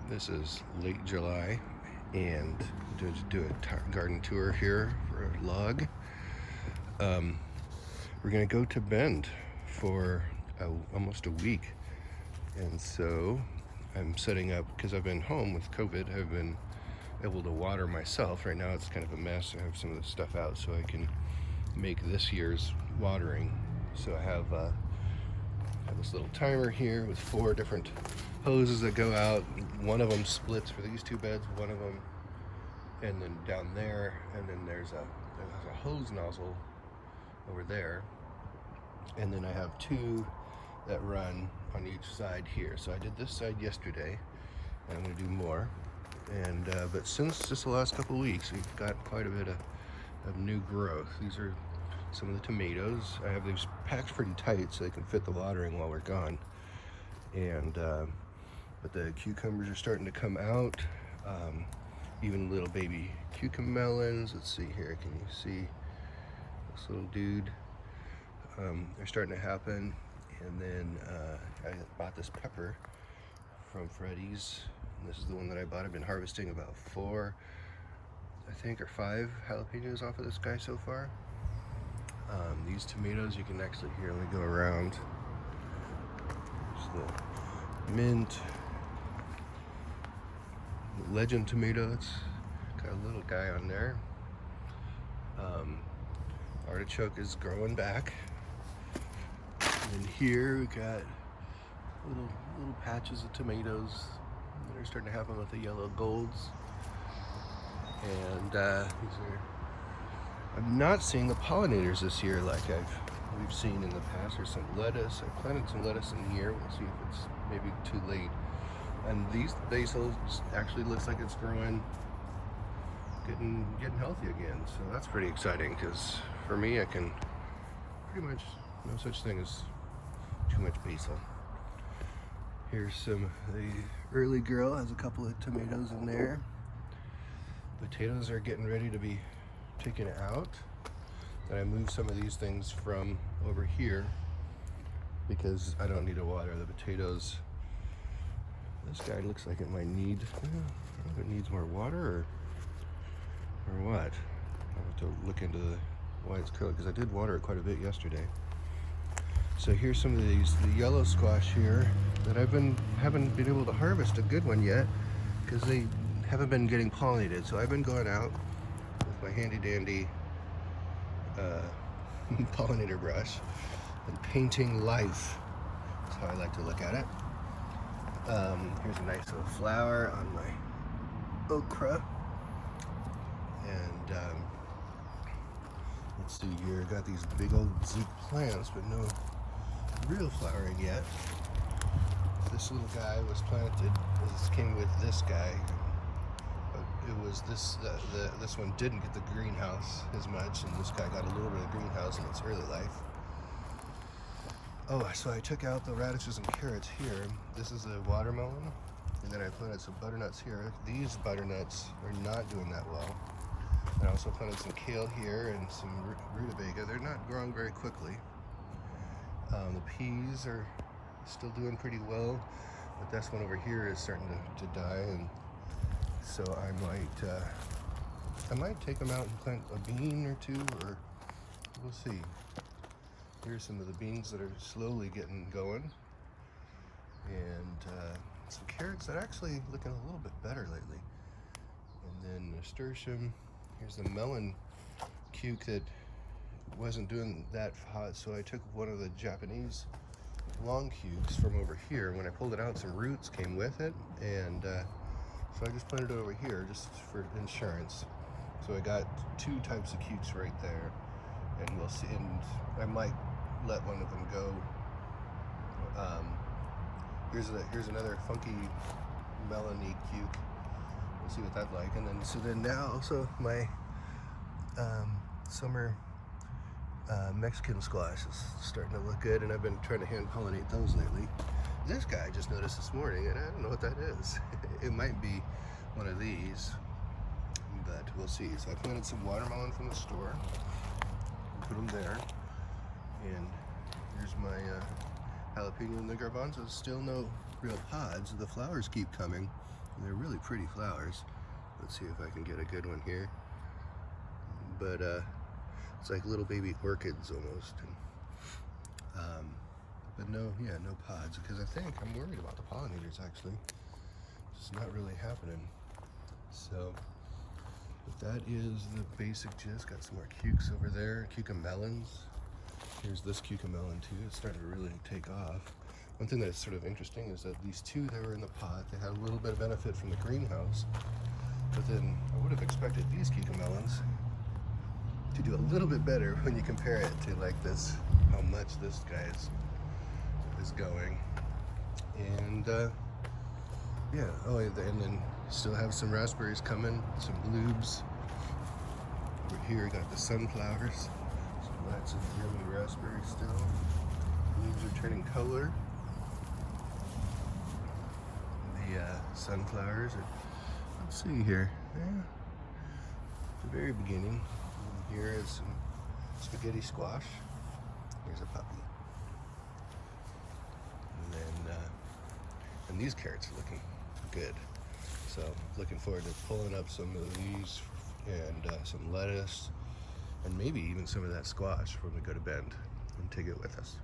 This is late July, and to do a garden tour here for a log. We're gonna go to Bend for almost a week, and so I'm setting up because I've been home with COVID. I've been able to water myself. Right now it's kind of a mess. I have some of the stuff out so I can make this year's watering. So I have this little timer here with 4 different hoses that go out. One of them splits for these 2 beds, one of them, and then down there, and then there's a hose nozzle over there, and then I have 2 that run on each side here. So I did this side yesterday, and I'm going to do more. And but since just the last couple weeks, we've got quite a bit of new growth. These are some of the tomatoes. I have these packed pretty tight so they can fit the watering while we're gone. And but the cucumbers are starting to come out. Even little baby cucumber melons. Let's see here. Can you see this little dude? They're starting to happen. And then I bought this pepper from Freddy's. And this is the one that I bought. I've been harvesting about 4, I think, or 5 jalapenos off of this guy so far. These tomatoes, you can actually hear them go around. There's the mint, the legend tomato. It's got a little guy on there. Artichoke is growing back. And here we got little patches of tomatoes that are starting to happen with the yellow golds. And these are. I'm not seeing the pollinators this year like we've seen in the past. There's some lettuce. I planted some lettuce in here. We'll see if it's maybe too late. And these basil actually looks like it's growing, getting healthy again. So that's pretty exciting, because for me, I can pretty much, no such thing as too much basil. Here's some, the early girl has a couple of tomatoes in there. Potatoes are getting ready to be taken out. And I moved some of these things from over here because I don't need to water the potatoes. This guy looks like it might need, I don't know if it needs more water or what. I'll have to look into why it's curly, because I did water it quite a bit yesterday. So here's some of these, the yellow squash here that haven't been able to harvest a good one yet because they haven't been getting pollinated. So I've been going out with my handy dandy pollinator brush and painting life. That's how I like to look at it. Here's a nice little flower on my okra. And let's see here, got these big old zoot plants, but no real flowering yet. This little guy was planted, this came with this guy. It was this one didn't get the greenhouse as much, and this guy got a little bit of greenhouse in its early life. Oh, so I took out the radishes and carrots here. This is a watermelon, and then I planted some butternuts here. These butternuts are not doing that well. And I also planted some kale here and some rutabaga. They're not growing very quickly. The peas are still doing pretty well, but this one over here is starting to die, and so I might take them out and plant a bean or 2, or we'll see. Here's some of the beans that are slowly getting going, and some carrots that are actually looking a little bit better lately. And then nasturtium. Here's the melon cuke that wasn't doing that hot, so I took one of the Japanese long cukes from over here. When I pulled it out, some roots came with it, and so I just planted it over here just for insurance. So I got 2 types of cukes right there, and we'll see. And I might let one of them go. Here's another funky melony cuke. We'll see what that's like. And then now also my summer Mexican squash is starting to look good, and I've been trying to hand pollinate those lately. This guy I just noticed this morning, and I don't know what that is. It might be one of these, but we'll see. So I planted some watermelon from the store, put them there, and here's my jalapeno, and the garbanzos still no real pods. The flowers keep coming, and they're really pretty flowers. Let's see if I can get a good one here. But it's like little baby orchids almost. And, but no pods, because I think I'm worried about the pollinators actually. It's not really happening. So, but that is the basic gist. Got some more cukes over there, cucamelons. Here's this cucamelon too. It's starting to really take off. One thing that's sort of interesting is that these two that were in the pot, they had a little bit of benefit from the greenhouse. But then I would have expected these cucamelons to do a little bit better when you compare it to like this, how much this guy is going. And yeah, oh, and then still have some raspberries coming, some bluebs. Over here, got the sunflowers. So lots of yummy raspberries still. Leaves are turning color. The sunflowers are, let's see here. Yeah, at the very beginning. And here is some spaghetti squash. Here's a puppy. And then, and these carrots are looking good. So looking forward to pulling up some of these and some lettuce and maybe even some of that squash when we go to Bend and take it with us.